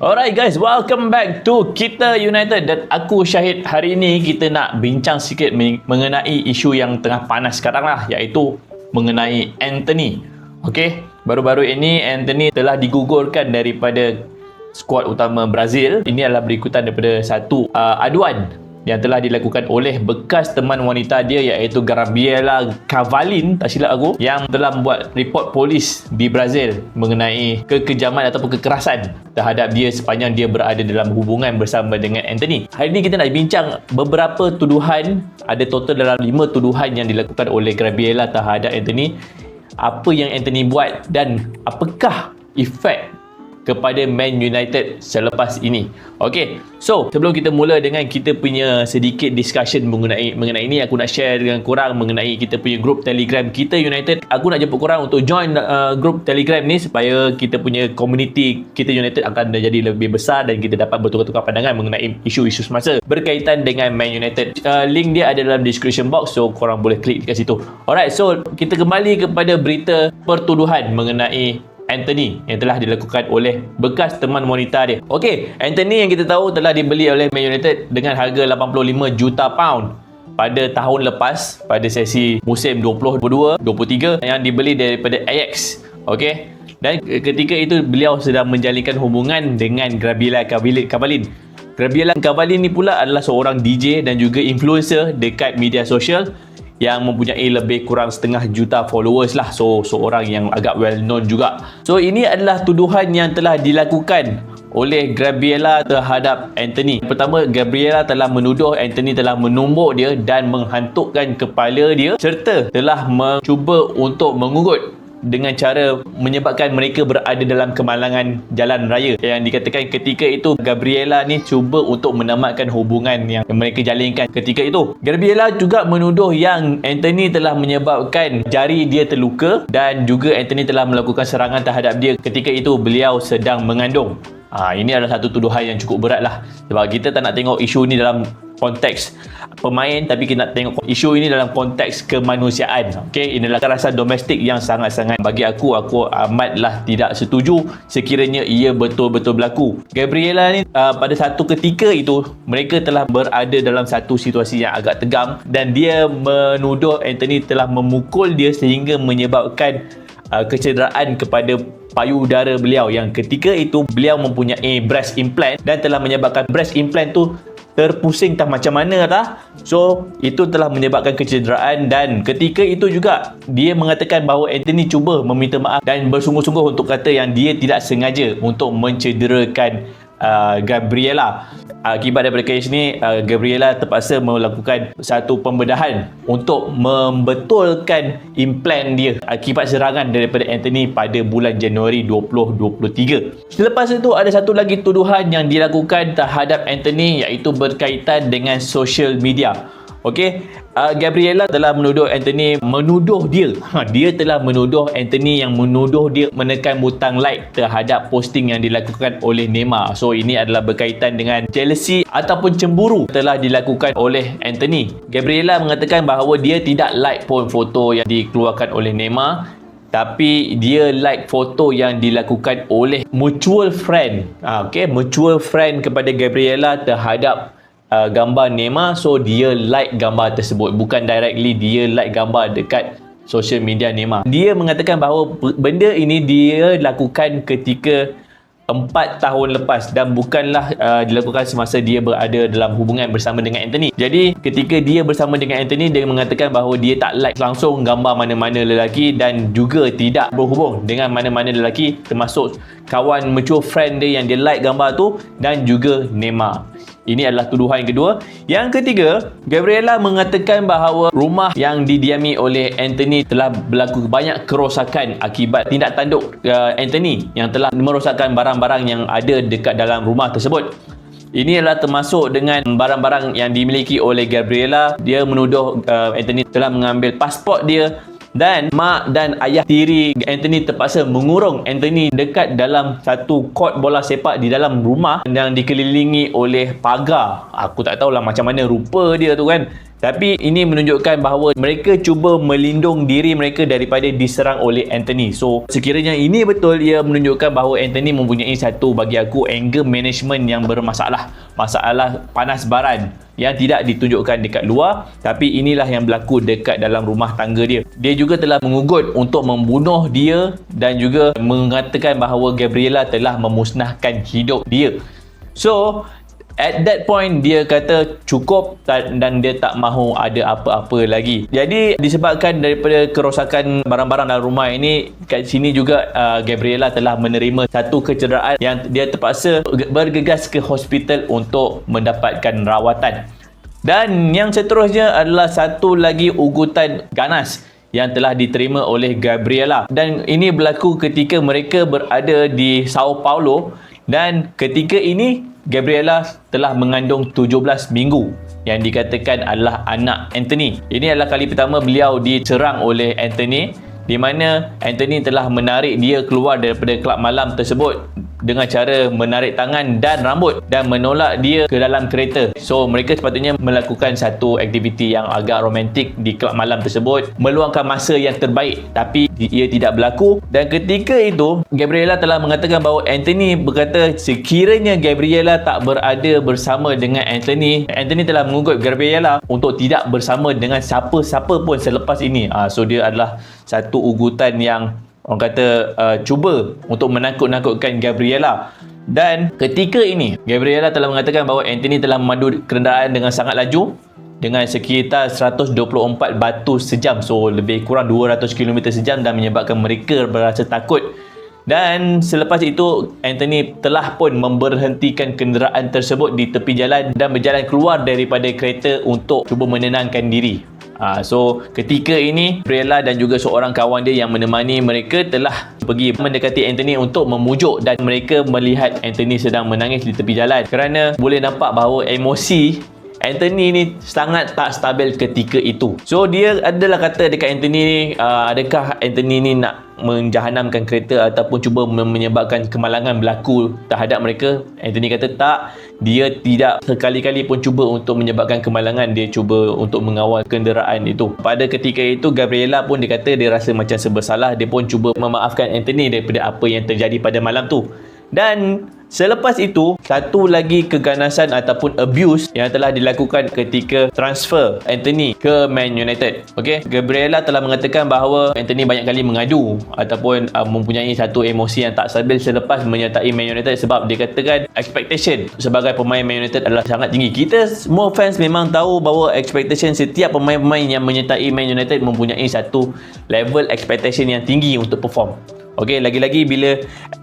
Alright guys, welcome back to Kita United dan aku Syahid. Hari ini kita nak bincang sikit mengenai isu yang tengah panas sekarang lah, iaitu mengenai Antony. Okey, baru-baru ini Antony telah digugurkan daripada skuad utama Brazil. Ini adalah berikutan daripada satu aduan yang telah dilakukan oleh bekas teman wanita dia, iaitu Gabriela Cavallin, tak silap aku, yang telah membuat report polis di Brazil mengenai kekejaman ataupun kekerasan terhadap dia sepanjang dia berada dalam hubungan bersama dengan Antony. Hari ini kita nak bincang beberapa tuduhan, ada total dalam 5 tuduhan yang dilakukan oleh Gabriela terhadap Antony. Apa yang Antony buat dan apakah efek kepada Man United selepas ini. Okey, so sebelum kita mula dengan kita punya sedikit discussion mengenai ini, aku nak share dengan korang mengenai kita punya group Telegram Kita United. Aku nak jemput korang untuk join group Telegram ni supaya kita punya community Kita United akan jadi lebih besar dan kita dapat bertukar-tukar pandangan mengenai isu-isu semasa berkaitan dengan Man United. Link dia ada dalam description box, so korang boleh klik kat situ. Alright, so kita kembali kepada berita pertuduhan mengenai Antony yang telah dilakukan oleh bekas teman wanita dia. Okey, Antony yang kita tahu telah dibeli oleh Man United dengan harga 85 juta pound pada tahun lepas, pada sesi musim 2022-23 yang dibeli daripada Ajax. Okey, dan ketika itu beliau sedang menjalinkan hubungan dengan Gabriela Cavallin. Gabriela Cavallin ni pula adalah seorang DJ dan juga influencer dekat media sosial yang mempunyai lebih kurang 500,000 followers lah. So, seorang yang agak well known juga. So, ini adalah tuduhan yang telah dilakukan oleh Gabriela terhadap Antony. Pertama, Gabriela telah menuduh Antony telah menumbuk dia dan menghantukkan kepala dia serta telah mencuba untuk mengugut dengan cara menyebabkan mereka berada dalam kemalangan jalan raya. Yang dikatakan ketika itu Gabriela ni cuba untuk menamatkan hubungan yang mereka jalinkan ketika itu. Gabriela juga menuduh yang Antony telah menyebabkan jari dia terluka dan juga Antony telah melakukan serangan terhadap dia ketika itu beliau sedang mengandung. Ini adalah satu tuduhan yang cukup berat lah, sebab kita tak nak tengok isu ni dalam konteks pemain, tapi kita nak tengok isu ini dalam konteks kemanusiaan. Okey, inilah kekerasan domestik yang sangat-sangat, bagi aku amatlah tidak setuju sekiranya ia betul-betul berlaku. Gabriela ni pada satu ketika itu mereka telah berada dalam satu situasi yang agak tegang dan dia menuduh Antony telah memukul dia sehingga menyebabkan kecederaan kepada payudara beliau, yang ketika itu beliau mempunyai breast implant dan telah menyebabkan breast implant tu terpusing tak macam mana tah. So itu telah menyebabkan kecederaan dan ketika itu juga dia mengatakan bahawa Antony cuba meminta maaf dan bersungguh-sungguh untuk kata yang dia tidak sengaja untuk mencederakan Gabriela. Akibat daripada kes ni, Gabriela terpaksa melakukan satu pembedahan untuk membetulkan implant dia akibat serangan daripada Antony pada bulan Januari 2023. Selepas itu ada satu lagi tuduhan yang dilakukan terhadap Antony, iaitu berkaitan dengan social media. Okey, Gabriela telah menuduh Antony dia telah menuduh Antony yang menuduh dia menekan butang like terhadap posting yang dilakukan oleh Neymar. So ini adalah berkaitan dengan jealousy ataupun cemburu telah dilakukan oleh Antony. Gabriela mengatakan bahawa dia tidak like pun foto yang dikeluarkan oleh Neymar, tapi dia like foto yang dilakukan oleh mutual friend. Mutual friend kepada Gabriela terhadap gambar Neymar. So dia like gambar tersebut, bukan directly dia like gambar dekat social media Neymar. Dia mengatakan bahawa benda ini dia lakukan ketika 4 tahun lepas dan bukanlah dilakukan semasa dia berada dalam hubungan bersama dengan Antony. Jadi ketika dia bersama dengan Antony, dia mengatakan bahawa dia tak like langsung gambar mana-mana lelaki dan juga tidak berhubung dengan mana-mana lelaki, termasuk kawan mutual friend dia yang dia like gambar tu dan juga Neymar. Ini adalah tuduhan yang kedua. Yang ketiga, Gabriela mengatakan bahawa rumah yang didiami oleh Antony telah berlaku banyak kerosakan akibat tindak tanduk Antony yang telah merosakkan barang-barang yang ada dekat dalam rumah tersebut. Ini adalah termasuk dengan barang-barang yang dimiliki oleh Gabriela. Dia menuduh Antony telah mengambil pasport dia dan mak dan ayah tiri Antony terpaksa mengurung Antony dekat dalam satu court bola sepak di dalam rumah yang dikelilingi oleh pagar. Aku tak tahulah macam mana rupa dia tu kan. Tapi ini menunjukkan bahawa mereka cuba melindung diri mereka daripada diserang oleh Anthony. So sekiranya ini betul, ia menunjukkan bahawa Anthony mempunyai satu, bagi aku, anger management yang bermasalah. Masalah panas baran yang tidak ditunjukkan dekat luar, tapi inilah yang berlaku dekat dalam rumah tangga dia. Dia juga telah mengugut untuk membunuh dia dan juga mengatakan bahawa Gabriela telah memusnahkan hidup dia. So at that point dia kata cukup dan dia tak mahu ada apa-apa lagi. Jadi disebabkan daripada kerosakan barang-barang dalam rumah ini, kat sini juga Gabriela telah menerima satu kecederaan yang dia terpaksa bergegas ke hospital untuk mendapatkan rawatan. Dan yang seterusnya adalah satu lagi ugutan ganas yang telah diterima oleh Gabriela, dan ini berlaku ketika mereka berada di Sao Paulo, dan ketika ini Gabriela telah mengandung 17 minggu yang dikatakan adalah anak Anthony. Ini adalah kali pertama beliau diserang oleh Anthony, di mana Anthony telah menarik dia keluar daripada kelab malam tersebut dengan cara menarik tangan dan rambut dan menolak dia ke dalam kereta. So mereka sepatutnya melakukan satu aktiviti yang agak romantik di kelab malam tersebut, meluangkan masa yang terbaik, tapi ia tidak berlaku. Dan ketika itu Gabriela telah mengatakan bahawa Anthony berkata sekiranya Gabriela tak berada bersama dengan Anthony telah mengugut Gabriela untuk tidak bersama dengan siapa-siapa pun selepas ini. So dia adalah satu ugutan yang orang kata cuba untuk menakut-nakutkan Gabriela. Dan ketika ini Gabriela telah mengatakan bahawa Anthony telah memandu kenderaan dengan sangat laju dengan sekitar 124 batu sejam, so lebih kurang 200 km sejam, dan menyebabkan mereka berasa takut. Dan selepas itu Anthony telah pun memberhentikan kenderaan tersebut di tepi jalan dan berjalan keluar daripada kereta untuk cuba menenangkan diri. So ketika ini Gabriela dan juga seorang kawan dia yang menemani mereka telah pergi mendekati Anthony untuk memujuk, dan mereka melihat Anthony sedang menangis di tepi jalan kerana boleh nampak bahawa emosi Anthony ni sangat tak stabil ketika itu. So dia adalah kata dekat Anthony ni, adakah Anthony ni nak menjahanamkan kereta ataupun cuba menyebabkan kemalangan berlaku terhadap mereka? Anthony kata tak, dia tidak sekali-kali pun cuba untuk menyebabkan kemalangan, dia cuba untuk mengawal kenderaan itu. Pada ketika itu Gabriela pun dia kata dia rasa macam serba dia pun cuba memaafkan Anthony daripada apa yang terjadi pada malam tu. Dan selepas itu, satu lagi keganasan ataupun abuse yang telah dilakukan ketika transfer Anthony ke Man United. Okey, Gabriela telah mengatakan bahawa Anthony banyak kali mengadu ataupun mempunyai satu emosi yang tak stabil selepas menyertai Man United, sebab dia katakan expectation sebagai pemain Man United adalah sangat tinggi. Kita semua fans memang tahu bahawa expectation setiap pemain-pemain yang menyertai Man United mempunyai satu level expectation yang tinggi untuk perform. Okey, lagi-lagi bila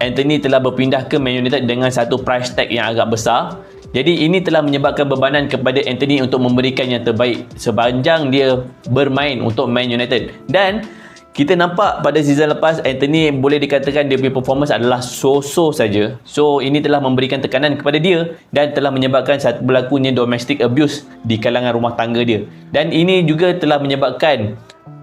Anthony telah berpindah ke Man United dengan satu price tag yang agak besar. Jadi ini telah menyebabkan bebanan kepada Anthony untuk memberikan yang terbaik sepanjang dia bermain untuk Man United. Dan kita nampak pada season lepas Anthony boleh dikatakan dia punya performance adalah so-so saja. So ini telah memberikan tekanan kepada dia dan telah menyebabkan satu berlakunya domestic abuse di kalangan rumah tangga dia. Dan ini juga telah menyebabkan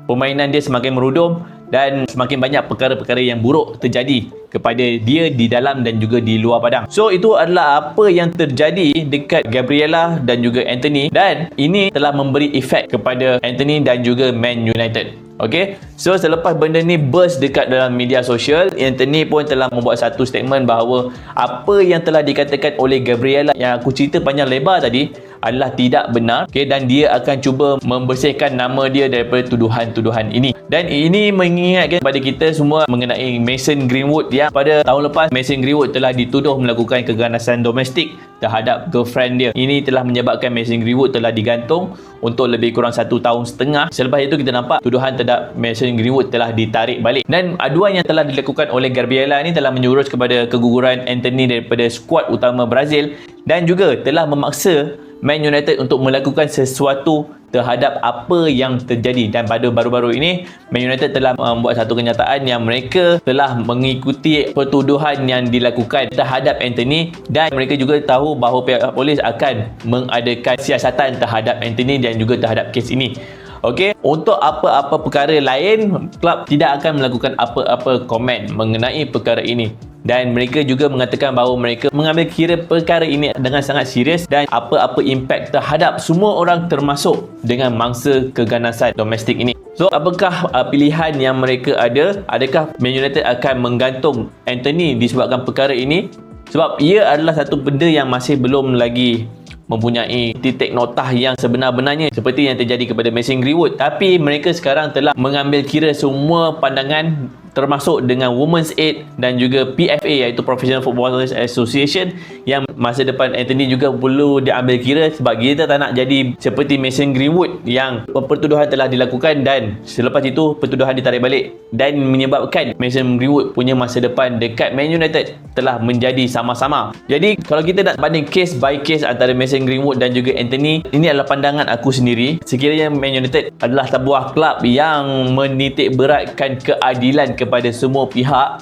permainan dia semakin merudum dan semakin banyak perkara-perkara yang buruk terjadi kepada dia di dalam dan juga di luar padang. So itu adalah apa yang terjadi dekat Gabriela dan juga Anthony, dan ini telah memberi efek kepada Anthony dan juga Man United. Okay, so selepas benda ni burst dekat dalam media sosial, Anthony pun telah membuat satu statement bahawa apa yang telah dikatakan oleh Gabriela yang aku cerita panjang lebar tadi adalah tidak benar. Okay, dan dia akan cuba membersihkan nama dia daripada tuduhan-tuduhan ini. Dan ini mengingatkan kepada kita semua mengenai Mason Greenwood yang pada tahun lepas Mason Greenwood telah dituduh melakukan keganasan domestik terhadap girlfriend dia. Ini telah menyebabkan Mason Greenwood telah digantung untuk lebih kurang 1 tahun setengah. Selepas itu kita nampak tuduhan terhadap Mason Greenwood telah ditarik balik. Dan aduan yang telah dilakukan oleh Gabriela ini telah menjurus kepada keguguran Anthony daripada skuad utama Brazil, dan juga telah memaksa Man United untuk melakukan sesuatu terhadap apa yang terjadi. Dan pada baru-baru ini Man United telah membuat satu kenyataan yang mereka telah mengikuti pertuduhan yang dilakukan terhadap Anthony, dan mereka juga tahu bahawa pihak polis akan mengadakan siasatan terhadap Anthony dan juga terhadap kes ini. Okey, untuk apa-apa perkara lain, klub tidak akan melakukan apa-apa komen mengenai perkara ini. Dan mereka juga mengatakan bahawa mereka mengambil kira perkara ini dengan sangat serius dan apa-apa impak terhadap semua orang termasuk dengan mangsa keganasan domestik ini. So, apakah pilihan yang mereka ada? Adakah Man United akan menggantung Anthony disebabkan perkara ini? Sebab ia adalah satu benda yang masih belum lagi mempunyai titik notah yang sebenar-benarnya seperti yang terjadi kepada Mason Greenwood. Tapi mereka sekarang telah mengambil kira semua pandangan termasuk dengan Women's Aid dan juga PFA iaitu Professional Footballers Association yang masa depan Anthony juga perlu diambil kira sebab kita tak nak jadi seperti Mason Greenwood yang pertuduhan telah dilakukan dan selepas itu pertuduhan ditarik balik dan menyebabkan Mason Greenwood punya masa depan dekat Man United telah menjadi sama-sama. Jadi kalau kita nak banding case by case antara Mason Greenwood dan juga Anthony, ini adalah pandangan aku sendiri. Sekiranya Man United adalah sebuah kelab yang menitik beratkan keadilan kepada semua pihak,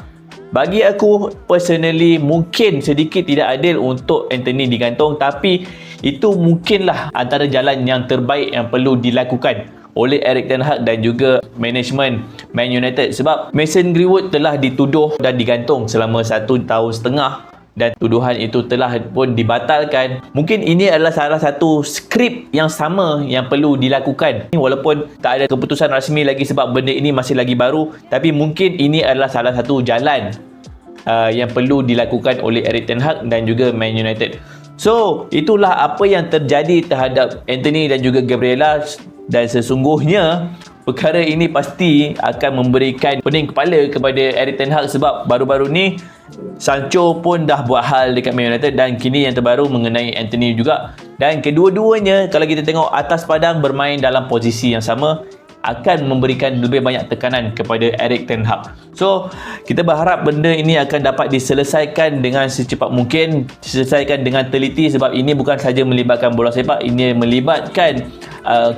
bagi aku personally mungkin sedikit tidak adil untuk Anthony digantung, tapi itu mungkinlah antara jalan yang terbaik yang perlu dilakukan oleh Erik ten Hag dan juga management Man United sebab Mason Greenwood telah dituduh dan digantung selama 1 tahun setengah dan tuduhan itu telah pun dibatalkan. Mungkin ini adalah salah satu skrip yang sama yang perlu dilakukan walaupun tak ada keputusan rasmi lagi sebab benda ini masih lagi baru, tapi mungkin ini adalah salah satu jalan yang perlu dilakukan oleh Erik ten Hag dan juga Man United. So, itulah apa yang terjadi terhadap Anthony dan juga Gabriela dan sesungguhnya perkara ini pasti akan memberikan pening kepala kepada Erik ten Hag sebab baru-baru ni Sancho pun dah buat hal dekat Man United dan kini yang terbaru mengenai Anthony juga, dan kedua-duanya kalau kita tengok atas padang bermain dalam posisi yang sama akan memberikan lebih banyak tekanan kepada Erik ten Hag. So, kita berharap benda ini akan dapat diselesaikan dengan secepat mungkin, diselesaikan dengan teliti sebab ini bukan sahaja melibatkan bola sepak, ini melibatkan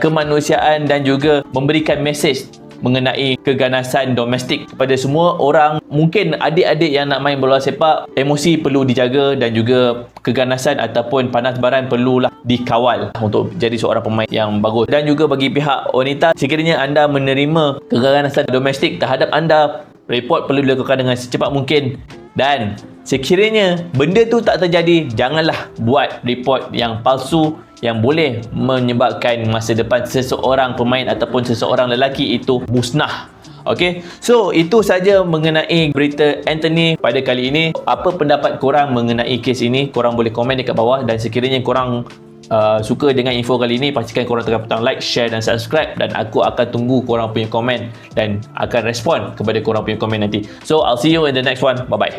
kemanusiaan dan juga memberikan mesej mengenai keganasan domestik kepada semua orang. Mungkin adik-adik yang nak main bola sepak, emosi perlu dijaga dan juga keganasan ataupun panas baran perlulah dikawal untuk jadi seorang pemain yang bagus. Dan juga bagi pihak wanita, sekiranya anda menerima keganasan domestik terhadap anda, report perlu dilakukan dengan secepat mungkin. Dan sekiranya benda tu tak terjadi, janganlah buat report yang palsu yang boleh menyebabkan masa depan seseorang pemain ataupun seseorang lelaki itu musnah. Okey, so itu saja mengenai berita Anthony pada kali ini. Apa pendapat korang mengenai kes ini? Korang boleh komen dekat bawah, dan sekiranya korang suka dengan info kali ini, pastikan korang tekan butang like, share dan subscribe, dan aku akan tunggu korang punya komen dan akan respon kepada korang punya komen nanti. So I'll see you in the next one. Bye bye.